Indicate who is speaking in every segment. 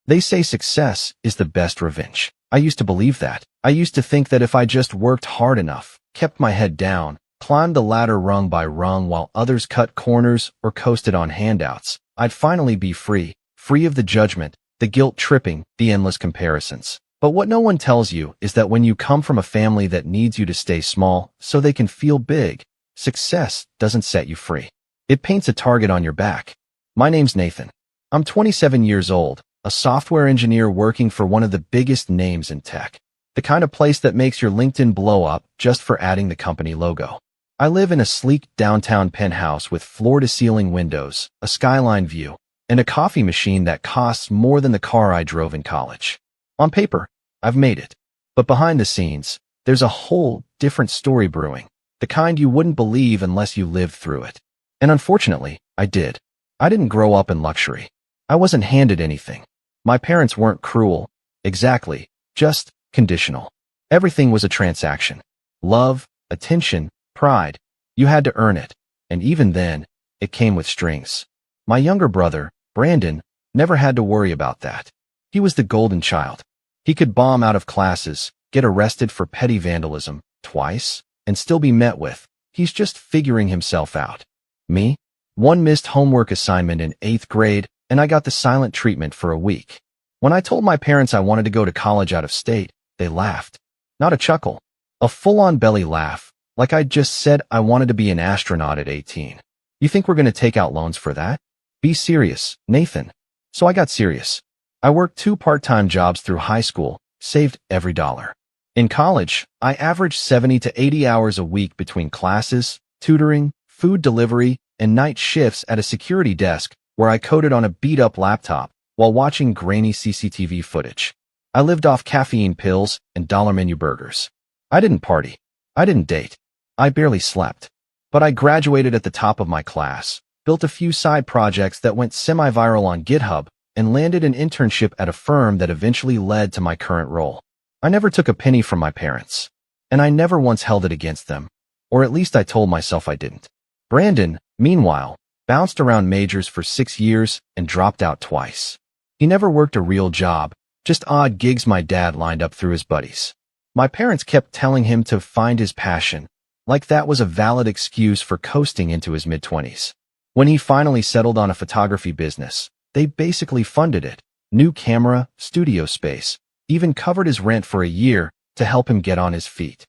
Speaker 1: They say success is the best revenge. I used to believe that. I used to think that if I just worked hard enough, kept my head down, climbed the ladder rung by rung while others cut corners or coasted on handouts, I'd finally be free of the judgment, the guilt-tripping, the endless comparisons. But what no one tells you is that when you come from a family that needs you to stay small so they can feel big, success doesn't set you free. It paints a target on your back. My name's Nathan. I'm 27 years old, a software engineer working for one of the biggest names in tech. The kind of place that makes your LinkedIn blow up just for adding the company logo. I live in a sleek downtown penthouse with floor-to-ceiling windows, a skyline view, and a coffee machine that costs more than the car I drove in college. On paper, I've made it. But behind the scenes, there's a whole different story brewing, the kind you wouldn't believe unless you lived through it. And unfortunately, I did. I didn't grow up in luxury. I wasn't handed anything. My parents weren't cruel, exactly, just conditional. Everything was a transaction. Love, attention, pride. You had to earn it. And even then, it came with strings. My younger brother, Brandon, never had to worry about that. He was the golden child. He could bomb out of classes, get arrested for petty vandalism twice, and still be met with, "He's just figuring himself out." Me? One missed homework assignment in 8th grade, and I got the silent treatment for a week. When I told my parents I wanted to go to college out of state, they laughed. Not a chuckle. A full-on belly laugh, like I'd just said I wanted to be an astronaut at 18. "You think we're going to take out loans for that? Be serious, Nathan." So I got serious. I worked 2 part-time jobs through high school, saved every dollar. In college, I averaged 70 to 80 hours a week between classes, tutoring, food delivery, and night shifts at a security desk where I coded on a beat-up laptop while watching grainy CCTV footage. I lived off caffeine pills and dollar menu burgers. I didn't party. I didn't date. I barely slept. But I graduated at the top of my class, built a few side projects that went semi-viral on GitHub, and landed an internship at a firm that eventually led to my current role. I never took a penny from my parents, and I never once held it against them, or at least I told myself I didn't. Brandon, meanwhile, bounced around majors for 6 years and dropped out twice. He never worked a real job, just odd gigs my dad lined up through his buddies. My parents kept telling him to find his passion, like that was a valid excuse for coasting into his mid-20s. When he finally settled on a photography business, they basically funded it. New camera, studio space, even covered his rent for a year to help him get on his feet.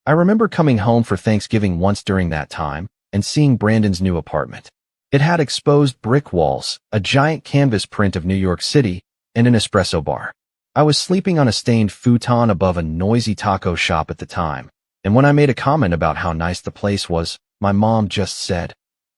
Speaker 1: I remember coming home for Thanksgiving once during that time and seeing Brandon's new apartment. It had exposed brick walls, a giant canvas print of New York City, and an espresso bar. I was sleeping on a stained futon above a noisy taco shop at the time, and when I made a comment about how nice the place was, my mom just said,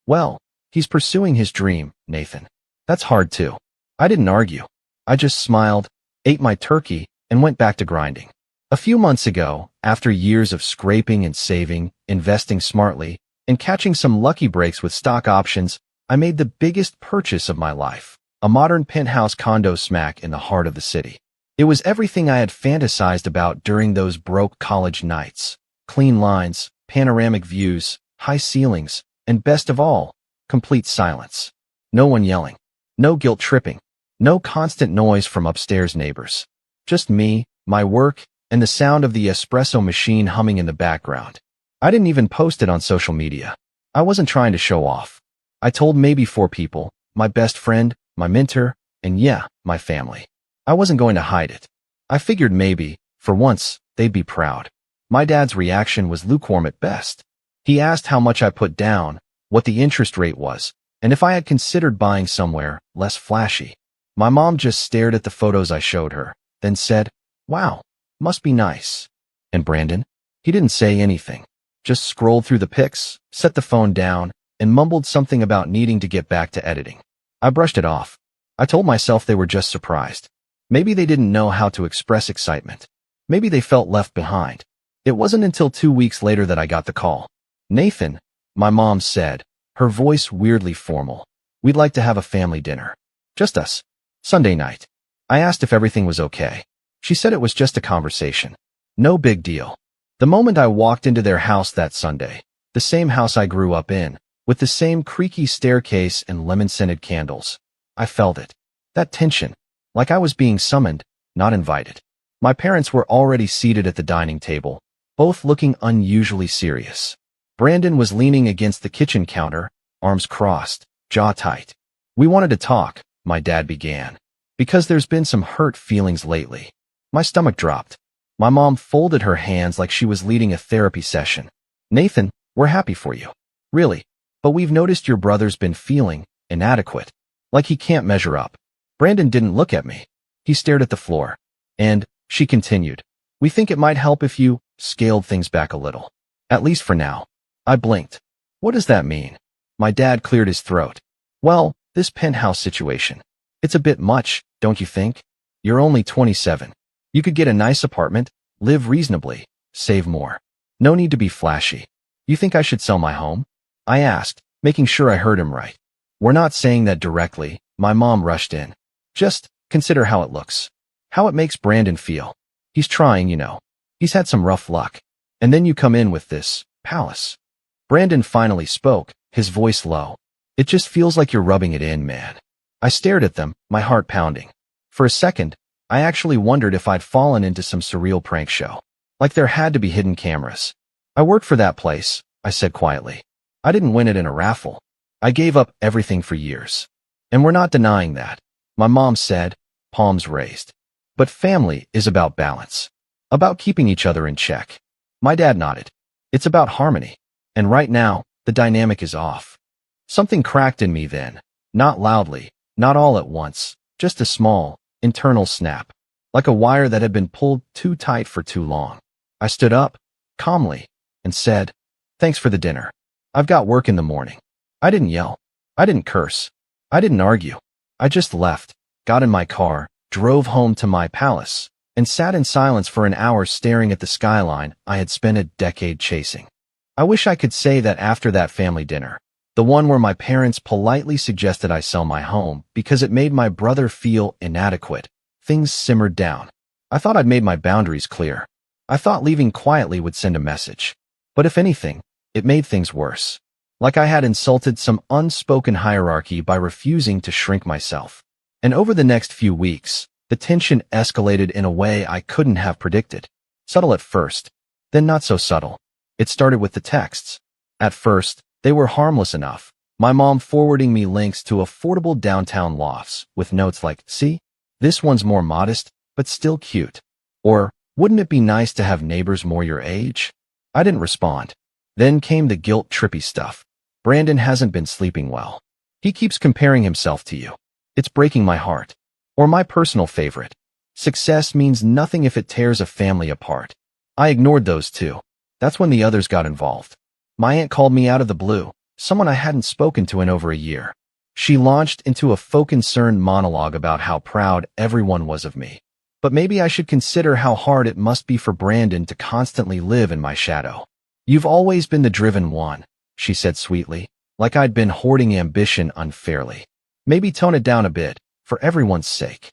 Speaker 1: "Well, he's pursuing his dream, Nathan. That's hard too." I didn't argue. I just smiled, ate my turkey, and went back to grinding. A few months ago, after years of scraping and saving, investing smartly, and catching some lucky breaks with stock options, I made the biggest purchase of my life, a modern penthouse condo smack in the heart of the city. It was everything I had fantasized about during those broke college nights. Clean lines, panoramic views, high ceilings, and best of all, complete silence. No one yelling. No guilt tripping. No constant noise from upstairs neighbors. Just me, my work, and the sound of the espresso machine humming in the background. I didn't even post it on social media. I wasn't trying to show off. I told maybe 4 people, my best friend, my mentor, and yeah, my family. I wasn't going to hide it. I figured maybe, for once, they'd be proud. My dad's reaction was lukewarm at best. He asked how much I put down, what the interest rate was, and if I had considered buying somewhere less flashy. My mom just stared at the photos I showed her, then said, "Wow, must be nice." And Brandon? He didn't say anything. Just scrolled through the pics, set the phone down, and mumbled something about needing to get back to editing. I brushed it off. I told myself they were just surprised. Maybe they didn't know how to express excitement. Maybe they felt left behind. It wasn't until 2 weeks later that I got the call. "Nathan," my mom said, her voice weirdly formal, "we'd like to have a family dinner. Just us. Sunday night." I asked if everything was okay. She said it was just a conversation. No big deal. The moment I walked into their house that Sunday, the same house I grew up in, with the same creaky staircase and lemon-scented candles, I felt it. That tension. like I was being summoned, not invited. My parents were already seated at the dining table, both looking unusually serious. Brandon was leaning against the kitchen counter, arms crossed, jaw tight. "We wanted to talk," my dad began, "because there's been some hurt feelings lately." My stomach dropped. My mom folded her hands like she was leading a therapy session. "Nathan, we're happy for you. Really. But we've noticed your brother's been feeling inadequate. Like he can't measure up." Brandon didn't look at me. He stared at the floor. "And," she continued, "we think it might help if you scaled things back a little. At least for now." I blinked. "What does that mean?" My dad cleared his throat. "Well, this penthouse situation. It's a bit much, don't you think? You're only 27. You could get a nice apartment, live reasonably, save more. No need to be flashy. You think I should sell my home?" I asked, making sure I heard him right. "We're not saying that directly," my mom rushed in. "Just consider how it looks. How it makes Brandon feel. He's trying, you know. He's had some rough luck. And then you come in with this palace." Brandon finally spoke, his voice low. "It just feels like you're rubbing it in, man." I stared at them, my heart pounding. For a second, I actually wondered if I'd fallen into some surreal prank show. Like there had to be hidden cameras. "I worked for that place," I said quietly. "I didn't win it in a raffle. I gave up everything for years. And we're not denying that," my mom said, palms raised. "But family is about balance. About keeping each other in check." My dad nodded. "It's about harmony. And right now, the dynamic is off." Something cracked in me then. Not loudly, not all at once, just a small, internal snap. Like a wire that had been pulled too tight for too long. I stood up, calmly, and said, "Thanks for the dinner. I've got work in the morning." I didn't yell. I didn't curse. I didn't argue. I just left, got in my car, drove home to my palace, and sat in silence for an hour staring at the skyline I had spent a decade chasing. I wish I could say that after that family dinner, the one where my parents politely suggested I sell my home because it made my brother feel inadequate, things simmered down. I thought I'd made my boundaries clear. I thought leaving quietly would send a message. But if anything, it made things worse. Like I had insulted some unspoken hierarchy by refusing to shrink myself. And over the next few weeks, the tension escalated in a way I couldn't have predicted. Subtle at first, then not so subtle. It started with the texts. At first, they were harmless enough. My mom forwarding me links to affordable downtown lofts with notes like, "See, this one's more modest, but still cute." Or, "Wouldn't it be nice to have neighbors more your age?" I didn't respond. Then came the guilt-trippy stuff. "Brandon hasn't been sleeping well. He keeps comparing himself to you. It's breaking my heart." Or my personal favorite, "Success means nothing if it tears a family apart." I ignored those too. That's when the others got involved. My aunt called me out of the blue, someone I hadn't spoken to in over a year. She launched into a faux-concerned monologue about how proud everyone was of me. But maybe I should consider how hard it must be for Brandon to constantly live in my shadow. "You've always been the driven one," she said sweetly, like I'd been hoarding ambition unfairly. "Maybe tone it down a bit, for everyone's sake."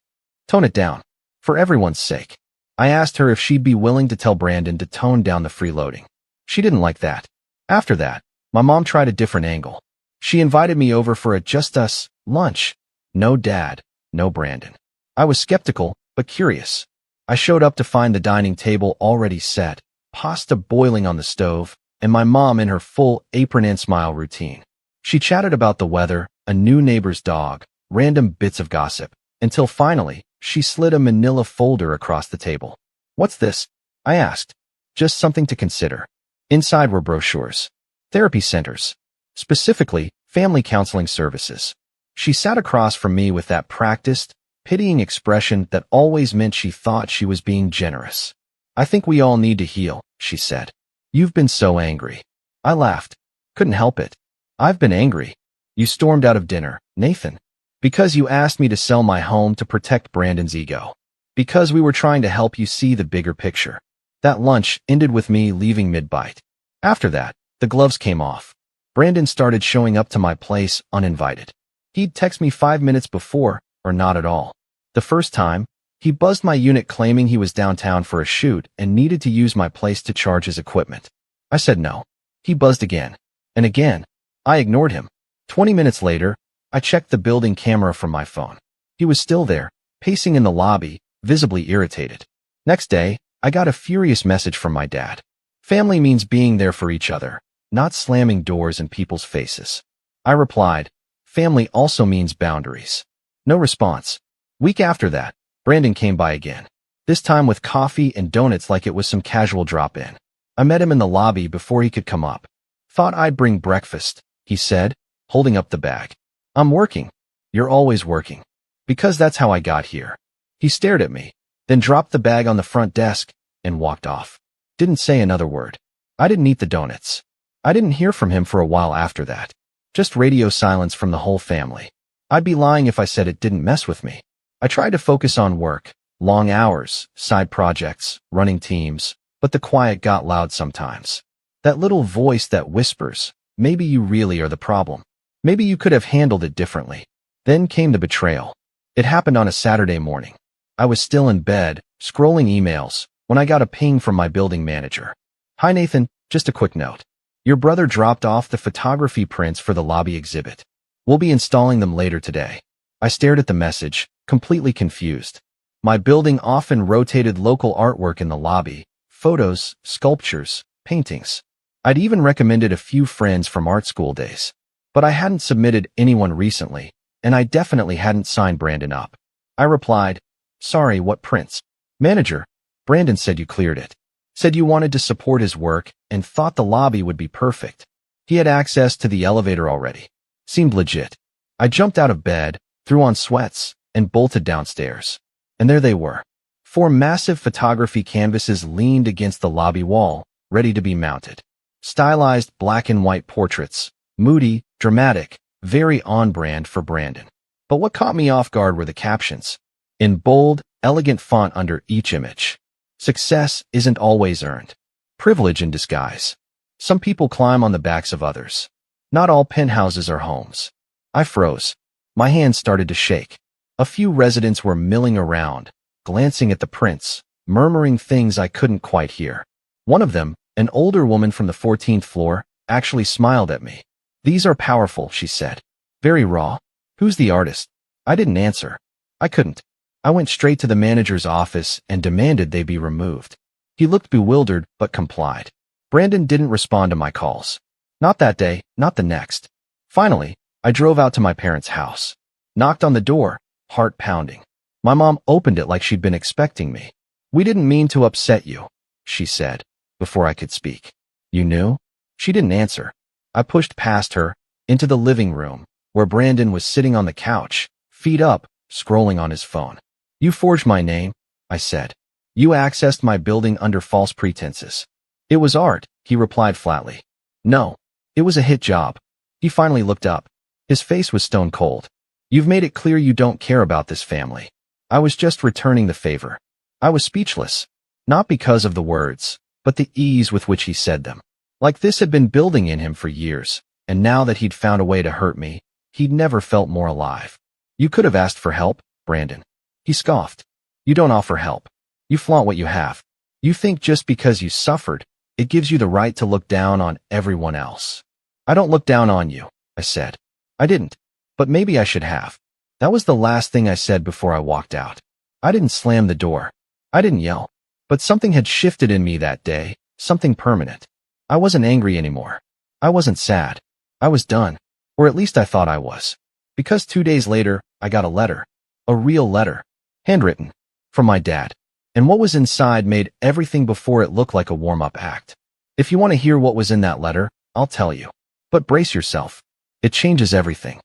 Speaker 1: Tone it down. For everyone's sake. I asked her if she'd be willing to tell Brandon to tone down the freeloading. She didn't like that. After that, my mom tried a different angle. She invited me over for a just us lunch. No dad, no Brandon. I was skeptical, but curious. I showed up to find the dining table already set, pasta boiling on the stove, and my mom in her full apron and smile routine. She chatted about the weather, a new neighbor's dog, random bits of gossip, until finally, she slid a manila folder across the table. "What's this?" I asked. "Just something to consider." Inside were brochures. Therapy centers. Specifically, family counseling services. She sat across from me with that practiced, pitying expression that always meant she thought she was being generous. "I think we all need to heal," she said. "You've been so angry." I laughed. Couldn't help it. "I've been angry. You stormed out of dinner, Nathan. Because you asked me to sell my home to protect Brandon's ego. Because we were trying to help you see the bigger picture." That lunch ended with me leaving mid-bite. After that, the gloves came off. Brandon started showing up to my place uninvited. He'd text me 5 minutes before, or not at all. The first time, he buzzed my unit claiming he was downtown for a shoot and needed to use my place to charge his equipment. I said no. He buzzed again. And again. I ignored him. 20 minutes later, I checked the building camera from my phone. He was still there, pacing in the lobby, visibly irritated. Next day, I got a furious message from my dad. Family means being there for each other, not slamming doors in people's faces. I replied, family also means boundaries. No response. Week after that, Brandon came by again. This time with coffee and donuts like it was some casual drop-in. I met him in the lobby before he could come up. Thought I'd bring breakfast, he said, holding up the bag. I'm working. You're always working. Because that's how I got here. He stared at me, then dropped the bag on the front desk and walked off. Didn't say another word. I didn't eat the donuts. I didn't hear from him for a while after that. Just radio silence from the whole family. I'd be lying if I said it didn't mess with me. I tried to focus on work, long hours, side projects, running teams, but the quiet got loud sometimes. That little voice that whispers, maybe you really are the problem. Maybe you could have handled it differently. Then came the betrayal. It happened on a Saturday morning. I was still in bed, scrolling emails, when I got a ping from my building manager. Hi Nathan, just a quick note. Your brother dropped off the photography prints for the lobby exhibit. We'll be installing them later today. I stared at the message, completely confused. My building often rotated local artwork in the lobby, photos, sculptures, paintings. I'd even recommended a few friends from art school days. But I hadn't submitted anyone recently, and I definitely hadn't signed Brandon up. I replied, sorry, what prints? Manager, Brandon said you cleared it. Said you wanted to support his work and thought the lobby would be perfect. He had access to the elevator already. Seemed legit. I jumped out of bed, threw on sweats, and bolted downstairs. And there they were. 4 massive photography canvases leaned against the lobby wall, ready to be mounted. Stylized black and white portraits, moody, dramatic, very on-brand for Brandon. But what caught me off guard were the captions. In bold, elegant font under each image. Success isn't always earned. Privilege in disguise. Some people climb on the backs of others. Not all penthouses are homes. I froze. My hands started to shake. A few residents were milling around, glancing at the prints, murmuring things I couldn't quite hear. One of them, an older woman from the 14th floor, actually smiled at me. These are powerful, she said. Very raw. Who's the artist? I didn't answer. I couldn't. I went straight to the manager's office and demanded they be removed. He looked bewildered, but complied. Brandon didn't respond to my calls. Not that day, not the next. Finally, I drove out to my parents' house. Knocked on the door, heart pounding. My mom opened it like she'd been expecting me. We didn't mean to upset you, she said, before I could speak. You knew? She didn't answer. I pushed past her, into the living room, where Brandon was sitting on the couch, feet up, scrolling on his phone. You forged my name, I said. You accessed my building under false pretenses. It was art, he replied flatly. No, it was a hit job. He finally looked up. His face was stone cold. You've made it clear you don't care about this family. I was just returning the favor. I was speechless. Not because of the words, but the ease with which he said them. Like this had been building in him for years, and now that he'd found a way to hurt me, he'd never felt more alive. You could have asked for help, Brandon. He scoffed. You don't offer help. You flaunt what you have. You think just because you suffered, it gives you the right to look down on everyone else. I don't look down on you, I said. I didn't. But maybe I should have. That was the last thing I said before I walked out. I didn't slam the door. I didn't yell. But something had shifted in me that day, something permanent. I wasn't angry anymore. I wasn't sad. I was done. Or at least I thought I was. Because 2 days later, I got a letter. A real letter. Handwritten. From my dad. And what was inside made everything before it look like a warm-up act. If you want to hear what was in that letter, I'll tell you. But brace yourself. It changes everything.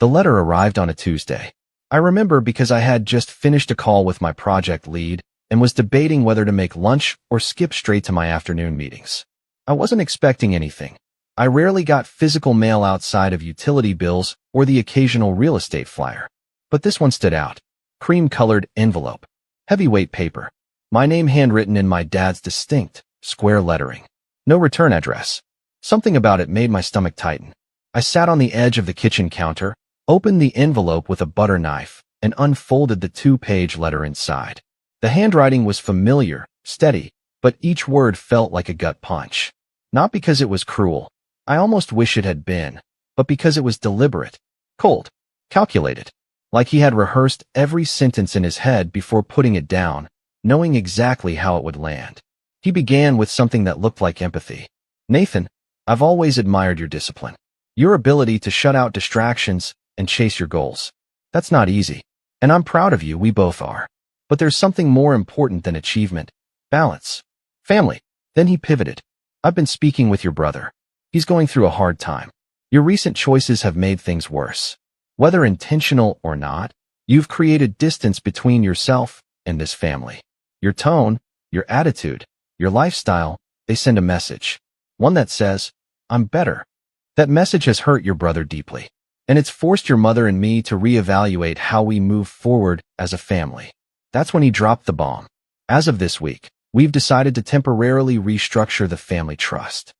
Speaker 1: The letter arrived on a Tuesday. I remember because I had just finished a call with my project lead and was debating whether to make lunch or skip straight to my afternoon meetings. I wasn't expecting anything. I rarely got physical mail outside of utility bills or the occasional real estate flyer. But this one stood out. Cream-colored envelope. Heavyweight paper. My name handwritten in my dad's distinct, square lettering. No return address. Something about it made my stomach tighten. I sat on the edge of the kitchen counter, opened the envelope with a butter knife, and unfolded the 2-page letter inside. The handwriting was familiar, steady, but each word felt like a gut punch. Not because it was cruel. I almost wish it had been, but because it was deliberate. Cold. Calculated. like he had rehearsed every sentence in his head before putting it down, knowing exactly how it would land. He began with something that looked like empathy. "Nathan, I've always admired your discipline. Your ability to shut out distractions and chase your goals. That's not easy. And I'm proud of you, we both are. But there's something more important than achievement: balance. Family." Then he pivoted. "I've been speaking with your brother. He's going through a hard time. Your recent choices have made things worse. Whether intentional or not, you've created distance between yourself and this family. Your tone, your attitude, your lifestyle, they send a message. One that says, 'I'm better.' That message has hurt your brother deeply, and it's forced your mother and me to reevaluate how we move forward as a family." That's when he dropped the bomb. "As of this week, we've decided to temporarily restructure the family trust."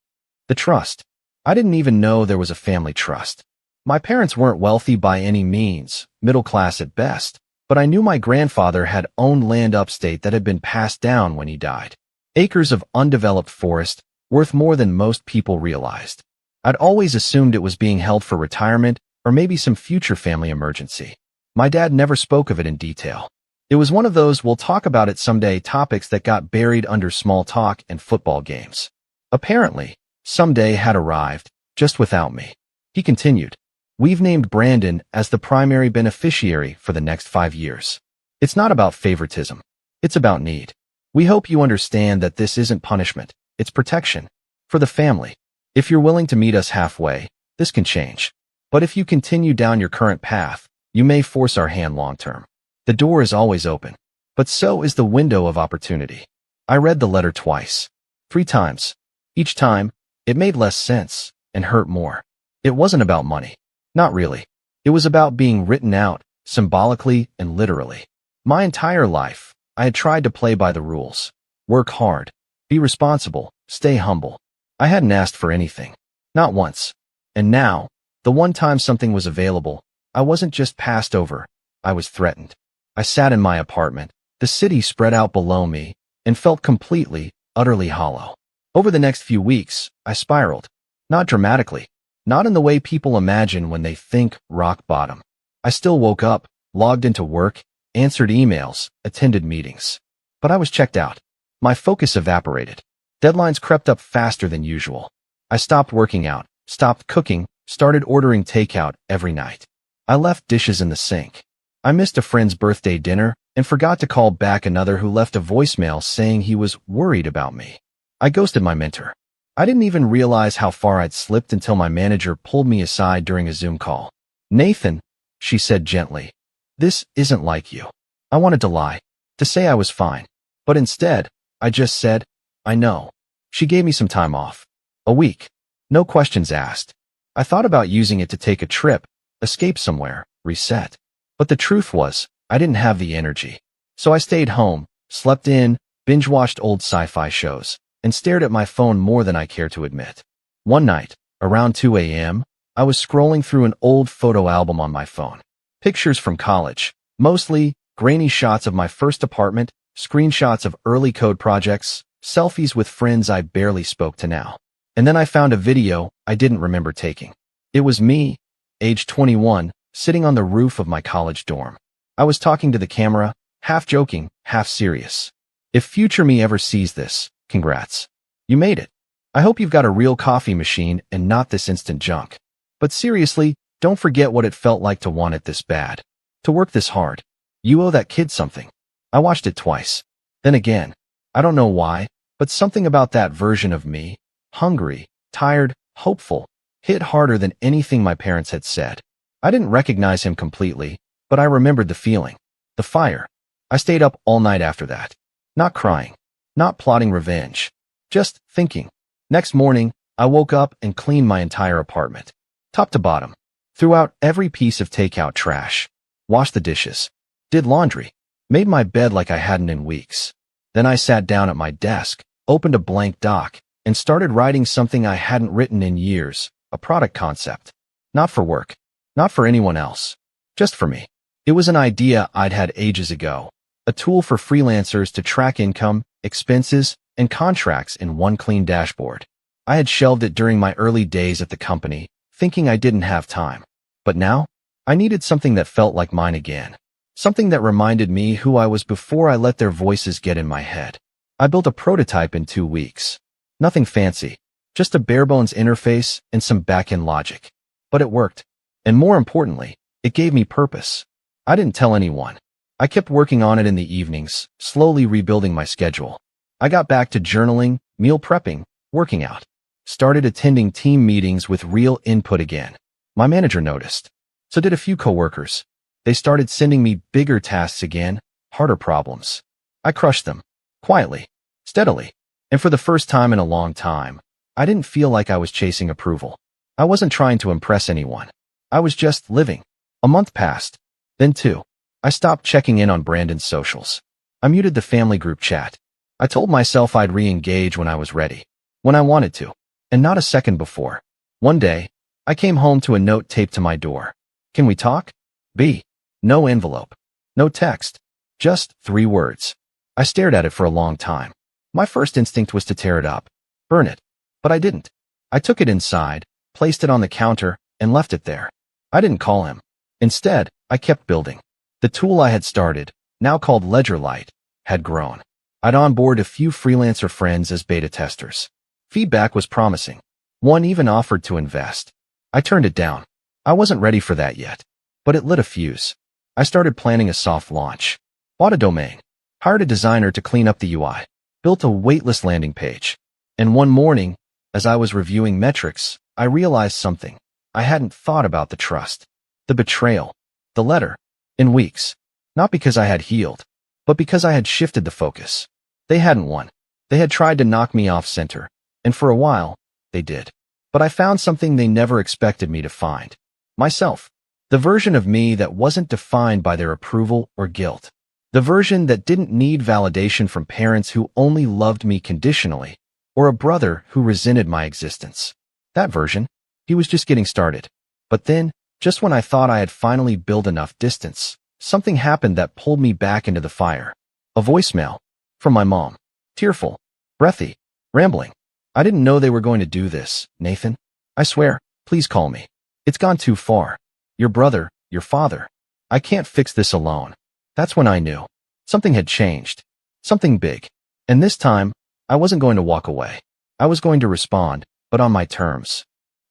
Speaker 1: The trust. I didn't even know there was a family trust. My parents weren't wealthy by any means, middle class at best, but I knew my grandfather had owned land upstate that had been passed down when he died. Acres of undeveloped forest, worth more than most people realized. I'd always assumed it was being held for retirement or maybe some future family emergency. My dad never spoke of it in detail. It was one of those "we'll talk about it someday" topics that got buried under small talk and football games. Apparently, someday had arrived, just without me. He continued, "We've named Brandon as the primary beneficiary for the next 5 years. It's not about favoritism. It's about need. We hope you understand that this isn't punishment. It's protection. For the family. If you're willing to meet us halfway, this can change. But if you continue down your current path, you may force our hand long-term. The door is always open. But so is the window of opportunity." I read the letter twice. 3 times. Each time, it made less sense and hurt more. It wasn't about money. Not really. It was about being written out, symbolically and literally. My entire life, I had tried to play by the rules. Work hard. Be responsible. Stay humble. I hadn't asked for anything. Not once. And now, the one time something was available, I wasn't just passed over, I was threatened. I sat in my apartment, the city spread out below me, and felt completely, utterly hollow. Over the next few weeks, I spiraled. Not dramatically. Not in the way people imagine when they think rock bottom. I still woke up, logged into work, answered emails, attended meetings. But I was checked out. My focus evaporated. Deadlines crept up faster than usual. I stopped working out, stopped cooking, started ordering takeout every night. I left dishes in the sink. I missed a friend's birthday dinner and forgot to call back another who left a voicemail saying he was worried about me. I ghosted my mentor. I didn't even realize how far I'd slipped until my manager pulled me aside during a Zoom call. "Nathan," she said gently, "this isn't like you." I wanted to lie, to say I was fine. But instead, I just said, "I know." She gave me some time off. A week. No questions asked. I thought about using it to take a trip, escape somewhere, reset. But the truth was, I didn't have the energy. So I stayed home, slept in, binge-watched old sci-fi shows, and stared at my phone more than I care to admit. One night, around 2 a.m., I was scrolling through an old photo album on my phone. Pictures from college, mostly grainy shots of my first apartment, screenshots of early code projects, selfies with friends I barely spoke to now. And then I found a video I didn't remember taking. It was me, age 21, sitting on the roof of my college dorm. I was talking to the camera, half joking, half serious. If future me ever sees this, congrats. You made it. I hope you've got a real coffee machine and not this instant junk. But seriously, don't forget what it felt like to want it this bad. To work this hard. You owe that kid something. I watched it twice. Then again. I don't know why, but something about that version of me, hungry, tired, hopeful, hit harder than anything my parents had said. I didn't recognize him completely, but I remembered the feeling. The fire. I stayed up all night after that. Not crying. Not plotting revenge. Just thinking. Next morning, I woke up and cleaned my entire apartment. Top to bottom. Threw out every piece of takeout trash. Washed the dishes. Did laundry. Made my bed like I hadn't in weeks. Then I sat down at my desk, opened a blank doc, and started writing something I hadn't written in years, a product concept. Not for work. Not for anyone else. Just for me. It was an idea I'd had ages ago. A tool for freelancers to track income, expenses, and contracts in one clean dashboard. I had shelved it during my early days at the company, thinking I didn't have time. But now, I needed something that felt like mine again. Something that reminded me who I was before I let their voices get in my head. I built a prototype in 2 weeks. Nothing fancy, just a bare-bones interface and some back-end logic. But it worked. And more importantly, it gave me purpose. I didn't tell anyone. I kept working on it in the evenings, slowly rebuilding my schedule. I got back to journaling, meal prepping, working out. Started attending team meetings with real input again. My manager noticed. So did a few coworkers. They started sending me bigger tasks again, harder problems. I crushed them. Quietly. Steadily. And for the first time in a long time, I didn't feel like I was chasing approval. I wasn't trying to impress anyone. I was just living. A month passed. Then 2. I stopped checking in on Brandon's socials. I muted the family group chat. I told myself I'd re-engage when I was ready. When I wanted to. And not a second before. One day, I came home to a note taped to my door. Can we talk? B. No envelope. No text. Just 3 words. I stared at it for a long time. My first instinct was to tear it up. Burn it. But I didn't. I took it inside, placed it on the counter, and left it there. I didn't call him. Instead, I kept building. The tool I had started, now called Ledgerlight, had grown. I'd onboard a few freelancer friends as beta testers. Feedback was promising. One even offered to invest. I turned it down. I wasn't ready for that yet. But it lit a fuse. I started planning a soft launch. Bought a domain. Hired a designer to clean up the UI. Built a waitlist landing page. And one morning, as I was reviewing metrics, I realized something. I hadn't thought about the trust. The betrayal. The letter. In weeks. Not because I had healed, but because I had shifted the focus. They hadn't won. They had tried to knock me off center. And for a while, they did. But I found something they never expected me to find. Myself. The version of me that wasn't defined by their approval or guilt. The version that didn't need validation from parents who only loved me conditionally, or a brother who resented my existence. That version, he was just getting started. But then, just when I thought I had finally built enough distance, something happened that pulled me back into the fire. A voicemail. From my mom. Tearful. Breathy. Rambling. I didn't know they were going to do this, Nathan. I swear, please call me. It's gone too far. Your brother, your father. I can't fix this alone. That's when I knew. Something had changed. Something big. And this time, I wasn't going to walk away. I was going to respond, but on my terms.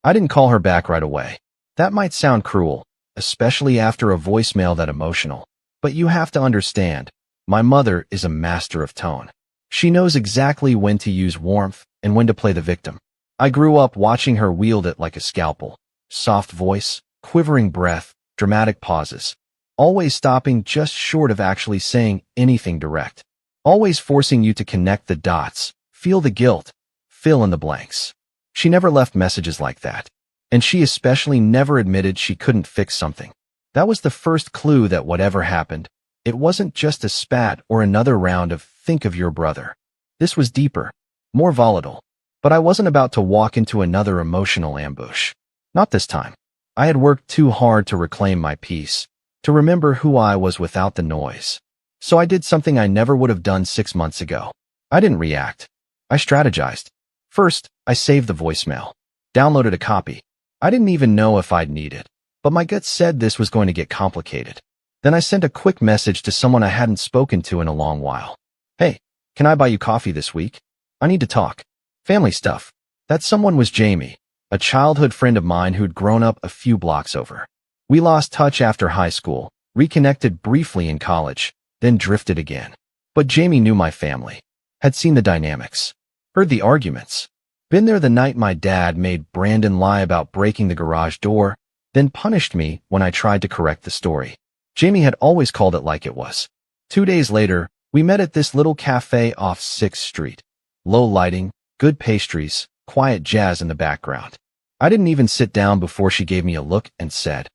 Speaker 1: I didn't call her back right away. That might sound cruel, especially after a voicemail that emotional. But you have to understand, my mother is a master of tone. She knows exactly when to use warmth and when to play the victim. I grew up watching her wield it like a scalpel. Soft voice, quivering breath, dramatic pauses. Always stopping just short of actually saying anything direct. Always forcing you to connect the dots, feel the guilt, fill in the blanks. She never left messages like that. And she especially never admitted she couldn't fix something. That was the first clue that whatever happened, it wasn't just a spat or another round of think of your brother. This was deeper, more volatile. But I wasn't about to walk into another emotional ambush. Not this time. I had worked too hard to reclaim my peace, to remember who I was without the noise. So I did something I never would have done 6 months ago. I didn't react. I strategized. First, I saved the voicemail. Downloaded a copy. I didn't even know if I'd need it, but my gut said this was going to get complicated. Then I sent a quick message to someone I hadn't spoken to in a long while. Hey, can I buy you coffee this week? I need to talk. Family stuff. That someone was Jamie, a childhood friend of mine who'd grown up a few blocks over. We lost touch after high school, reconnected briefly in college, then drifted again. But Jamie knew my family, had seen the dynamics, heard the arguments, been there the night my dad made Brandon lie about breaking the garage door, then punished me when I tried to correct the story. Jamie had always called it like it was. 2 days later, we met at this little cafe off 6th Street. Low lighting, good pastries, quiet jazz in the background. I didn't even sit down before she gave me a look and said,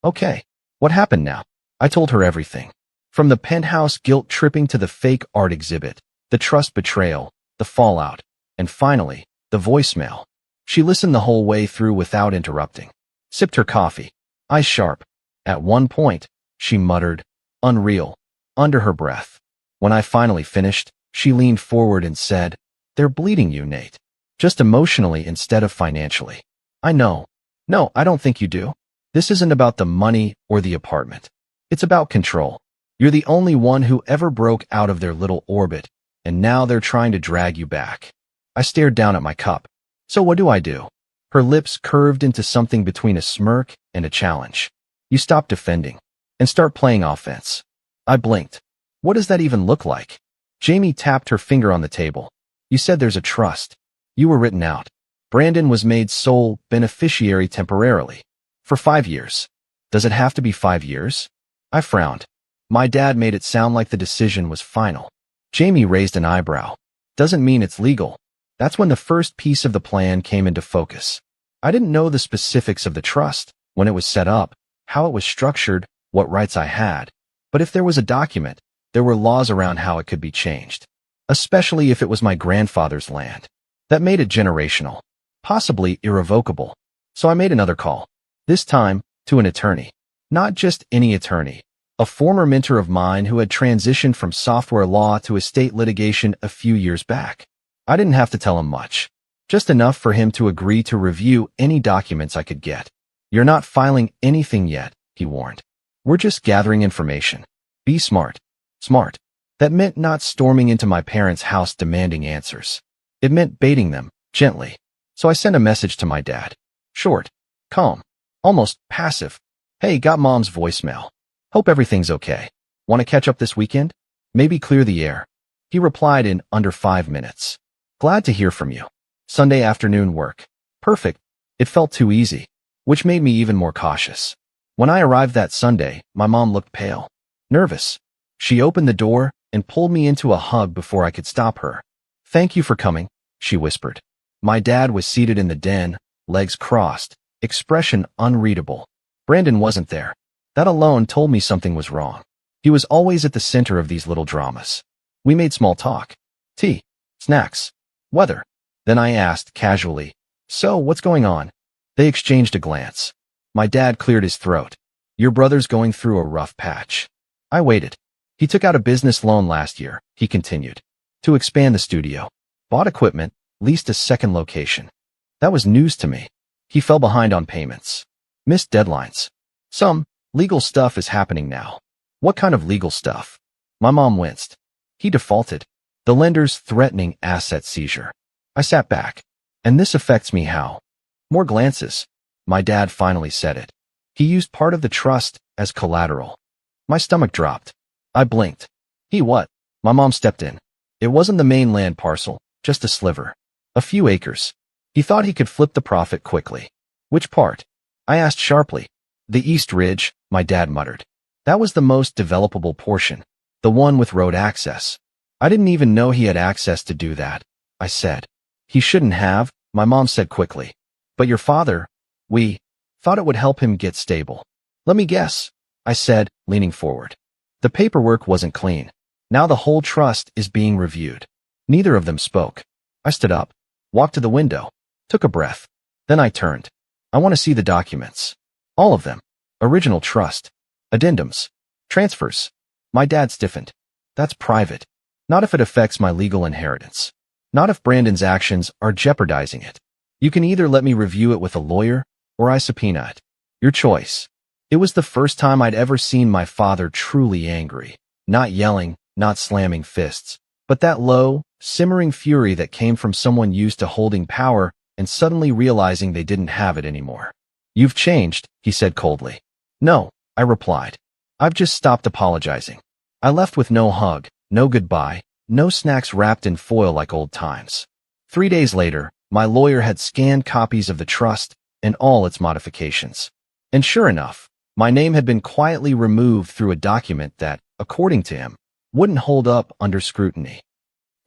Speaker 1: "Okay, what happened now?" I told her everything. From the penthouse guilt tripping to the fake art exhibit, the trust betrayal, the fallout, and finally, the voicemail. She listened the whole way through without interrupting. Sipped her coffee, eyes sharp. At one point, she muttered, "Unreal," under her breath. When I finally finished, she leaned forward and said, "They're bleeding you, Nate. Just emotionally instead of financially." I know. No, I don't think you do. This isn't about the money or the apartment. It's about control. You're the only one who ever broke out of their little orbit, and now they're trying to drag you back. I stared down at my cup. So what do? Her lips curved into something between a smirk and a challenge. You stop defending and start playing offense. I blinked. What does that even look like? Jamie tapped her finger on the table. You said there's a trust. You were written out. Brandon was made sole beneficiary temporarily. For 5 years. Does it have to be 5 years? I frowned. My dad made it sound like the decision was final. Jamie raised an eyebrow. Doesn't mean it's legal. That's when the first piece of the plan came into focus. I didn't know the specifics of the trust, when it was set up, how it was structured, what rights I had. But if there was a document, there were laws around how it could be changed. Especially if it was my grandfather's land. That made it generational. Possibly irrevocable. So I made another call. This time, to an attorney. Not just any attorney. A former mentor of mine who had transitioned from software law to estate litigation a few years back. I didn't have to tell him much. Just enough for him to agree to review any documents I could get. You're not filing anything yet, he warned. We're just gathering information. Be smart. Smart. That meant not storming into my parents' house demanding answers. It meant baiting them, gently. So I sent a message to my dad. Short. Calm. Almost passive. Hey, got mom's voicemail. Hope everything's okay. Want to catch up this weekend? Maybe clear the air. He replied in under 5 minutes. Glad to hear from you. Sunday afternoon work. Perfect. It felt too easy, which made me even more cautious. When I arrived that Sunday, my mom looked pale. Nervous. She opened the door and pulled me into a hug before I could stop her. Thank you for coming, she whispered. My dad was seated in the den, legs crossed, expression unreadable. Brandon wasn't there. That alone told me something was wrong. He was always at the center of these little dramas. We made small talk. Tea. Snacks. Weather. Then I asked casually, so what's going on? They exchanged a glance. My dad cleared his throat. Your brother's going through a rough patch. I waited. He took out a business loan last year, he continued, to expand the studio. Bought equipment, leased a second location. That was news to me. He fell behind on payments. Missed deadlines. Some legal stuff is happening now. What kind of legal stuff? My mom winced. He defaulted. The lender's threatening asset seizure. I sat back. And this affects me how? More glances. My dad finally said it. He used part of the trust as collateral. My stomach dropped. I blinked. He what? My mom stepped in. It wasn't the main land parcel, just a sliver. A few acres. He thought he could flip the profit quickly. Which part? I asked sharply. The East Ridge, my dad muttered. That was the most developable portion. The one with road access. I didn't even know he had access to do that, I said. He shouldn't have, my mom said quickly. But your father, we thought it would help him get stable. Let me guess, I said, leaning forward. The paperwork wasn't clean. Now the whole trust is being reviewed. Neither of them spoke. I stood up, walked to the window, took a breath. Then I turned. I want to see the documents. All of them. Original trust. Addendums. Transfers. My dad stiffened. That's private. Not if it affects my legal inheritance. Not if Brandon's actions are jeopardizing it. You can either let me review it with a lawyer, or I subpoena it. Your choice. It was the first time I'd ever seen my father truly angry. Not yelling, not slamming fists, but that low, simmering fury that came from someone used to holding power and suddenly realizing they didn't have it anymore. You've changed, he said coldly. No, I replied. I've just stopped apologizing. I left with no hug, no goodbye, no snacks wrapped in foil like old times. 3 days later, my lawyer had scanned copies of the trust and all its modifications. And sure enough, my name had been quietly removed through a document that, according to him, wouldn't hold up under scrutiny.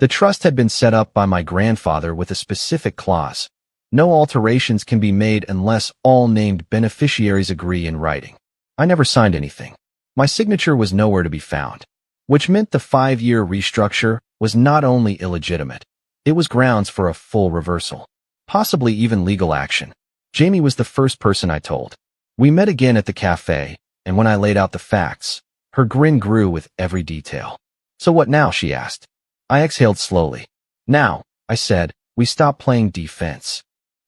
Speaker 1: The trust had been set up by my grandfather with a specific clause. No alterations can be made unless all named beneficiaries agree in writing. I never signed anything. My signature was nowhere to be found, which meant the 5-year restructure was not only illegitimate, it was grounds for a full reversal, possibly even legal action. Jamie was the first person I told. We met again at the cafe, and when I laid out the facts, her grin grew with every detail. So what now, she asked. I exhaled slowly. Now, I said, we stop playing defense.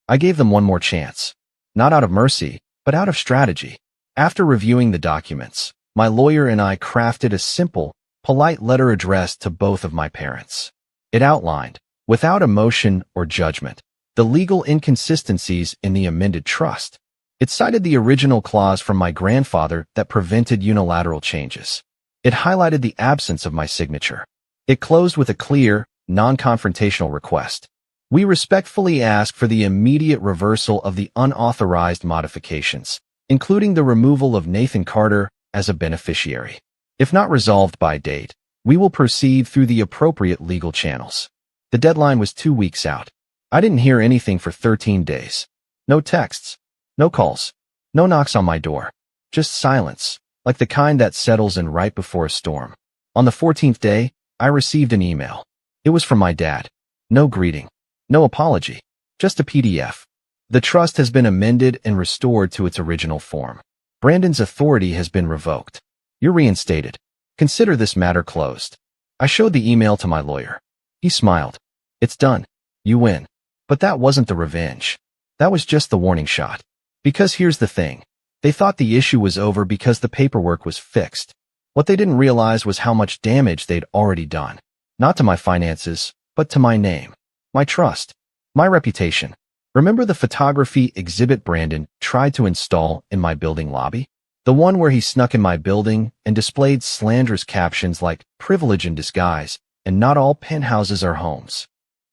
Speaker 1: I gave them one more chance. Not out of mercy, but out of strategy. After reviewing the documents, my lawyer and I crafted a simple, polite letter addressed to both of my parents. It outlined, without emotion or judgment, the legal inconsistencies in the amended trust. It cited the original clause from my grandfather that prevented unilateral changes. It highlighted the absence of my signature. It closed with a clear, non-confrontational request. We respectfully ask for the immediate reversal of the unauthorized modifications, including the removal of Nathan Carter as a beneficiary. If not resolved by date, we will proceed through the appropriate legal channels. The deadline was 2 weeks out. I didn't hear anything for 13 days. No texts, no calls, no knocks on my door. Just silence, like the kind that settles in right before a storm. On the 14th day, I received an email. It was from my dad. No greeting, no apology, just a PDF. The trust has been amended and restored to its original form. Brandon's authority has been revoked. You're reinstated. Consider this matter closed. I showed the email to my lawyer. He smiled. It's done. You win. But that wasn't the revenge. That was just the warning shot. Because here's the thing. They thought the issue was over because the paperwork was fixed. What they didn't realize was how much damage they'd already done. Not to my finances, but to my name, my trust, my reputation. Remember the photography exhibit Brandon tried to install in my building lobby? The one where he snuck in my building and displayed slanderous captions like "privilege in disguise" and "not all penthouses are homes."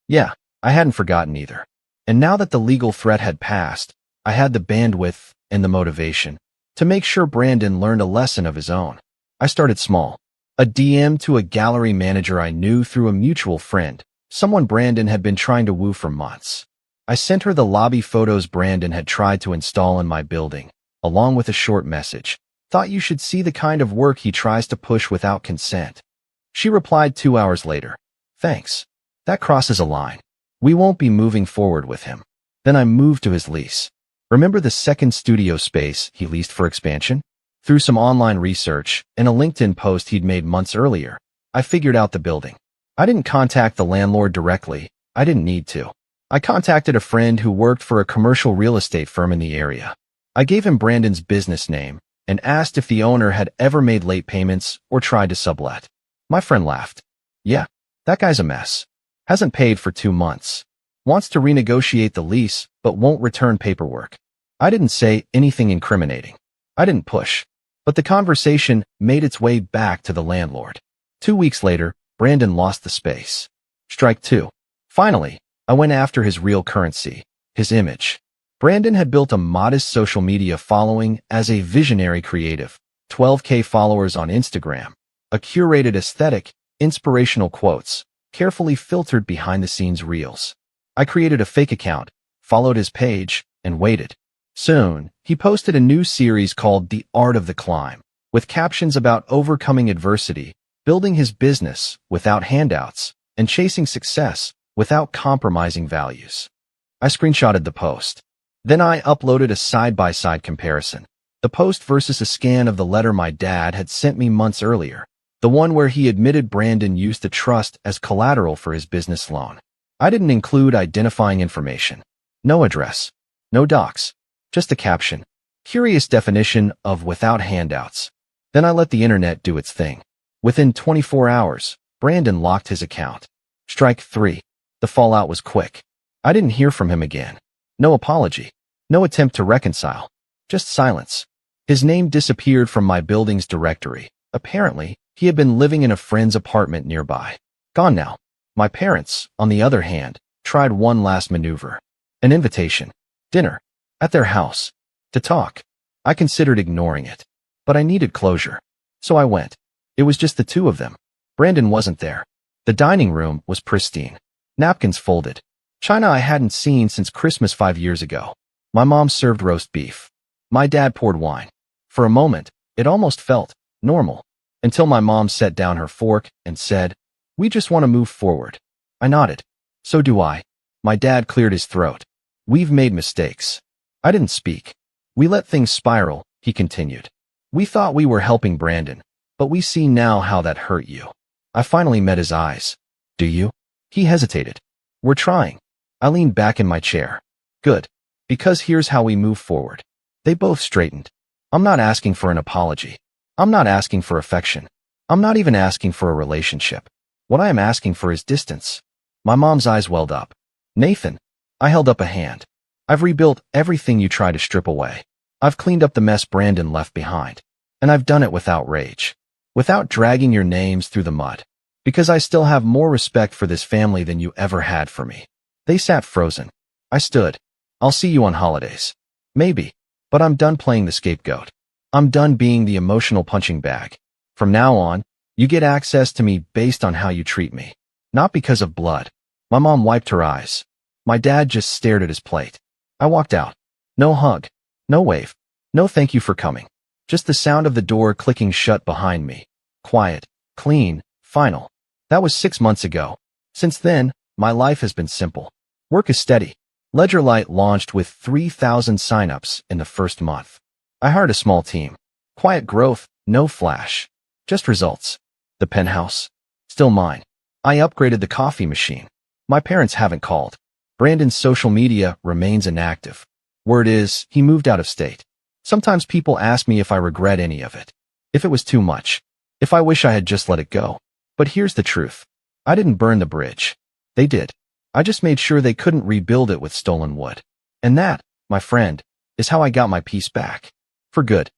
Speaker 1: Yeah, I hadn't forgotten either. And now that the legal threat had passed, I had the bandwidth and the motivation to make sure Brandon learned a lesson of his own. I started small. A DM to a gallery manager I knew through a mutual friend, someone Brandon had been trying to woo for months. I sent her the lobby photos Brandon had tried to install in my building, along with a short message. Thought you should see the kind of work he tries to push without consent. She replied 2 hours later. Thanks. That crosses a line. We won't be moving forward with him. Then I moved to his lease. Remember the second studio space he leased for expansion? Through some online research and a LinkedIn post he'd made months earlier, I figured out the building. I didn't contact the landlord directly. I didn't need to. I contacted a friend who worked for a commercial real estate firm in the area. I gave him Brandon's business name and asked if the owner had ever made late payments or tried to sublet. My friend laughed. Yeah, that guy's a mess. Hasn't paid for 2 months. Wants to renegotiate the lease, but won't return paperwork. I didn't say anything incriminating. I didn't push. But the conversation made its way back to the landlord. 2 weeks later, Brandon lost the space. Strike 2. Finally, I went after his real currency, his image. Brandon had built a modest social media following as a visionary creative, 12K followers on Instagram, a curated aesthetic, inspirational quotes, carefully filtered behind-the-scenes reels. I created a fake account, followed his page, and waited. Soon, he posted a new series called The Art of the Climb, with captions about overcoming adversity, building his business without handouts, and chasing success without compromising values. I screenshotted the post. Then I uploaded a side-by-side comparison. The post versus a scan of the letter my dad had sent me months earlier, the one where he admitted Brandon used the trust as collateral for his business loan. I didn't include identifying information. No address. No docs. Just a caption. Curious definition of without handouts. Then I let the internet do its thing. Within 24 hours, Brandon locked his account. Strike 3. The fallout was quick. I didn't hear from him again. No apology. No attempt to reconcile. Just silence. His name disappeared from my building's directory. Apparently, he had been living in a friend's apartment nearby. Gone now. My parents, on the other hand, tried one last maneuver. An invitation. Dinner. At their house. To talk. I considered ignoring it. But I needed closure. So I went. It was just the two of them. Brandon wasn't there. The dining room was pristine. Napkins folded. China I hadn't seen since Christmas 5 years ago. My mom served roast beef. My dad poured wine. For a moment, it almost felt normal. Until my mom set down her fork and said, "We just want to move forward." I nodded. So do I. My dad cleared his throat. We've made mistakes. I didn't speak. We let things spiral, he continued. We thought we were helping Brandon, but we see now how that hurt you. I finally met his eyes. Do you? He hesitated. We're trying. I leaned back in my chair. Good. Because here's how we move forward. They both straightened. I'm not asking for an apology. I'm not asking for affection. I'm not even asking for a relationship. What I am asking for is distance. My mom's eyes welled up. Nathan, I held up a hand. I've rebuilt everything you tried to strip away. I've cleaned up the mess Brandon left behind. And I've done it without rage. Without dragging your names through the mud. Because I still have more respect for this family than you ever had for me. They sat frozen. I stood. I'll see you on holidays. Maybe. But I'm done playing the scapegoat. I'm done being the emotional punching bag. From now on, you get access to me based on how you treat me. Not because of blood. My mom wiped her eyes. My dad just stared at his plate. I walked out. No hug. No wave. No thank you for coming. Just the sound of the door clicking shut behind me. Quiet. Clean. Final. That was 6 months ago. Since then, my life has been simple. Work is steady. Ledgerlight launched with 3,000 signups in the first month. I hired a small team. Quiet growth, no flash. Just results. The penthouse. Still mine. I upgraded the coffee machine. My parents haven't called. Brandon's social media remains inactive. Word is, he moved out of state. Sometimes people ask me if I regret any of it. If it was too much. If I wish I had just let it go. But here's the truth. I didn't burn the bridge. They did. I just made sure they couldn't rebuild it with stolen wood. And that, my friend, is how I got my peace back. For good.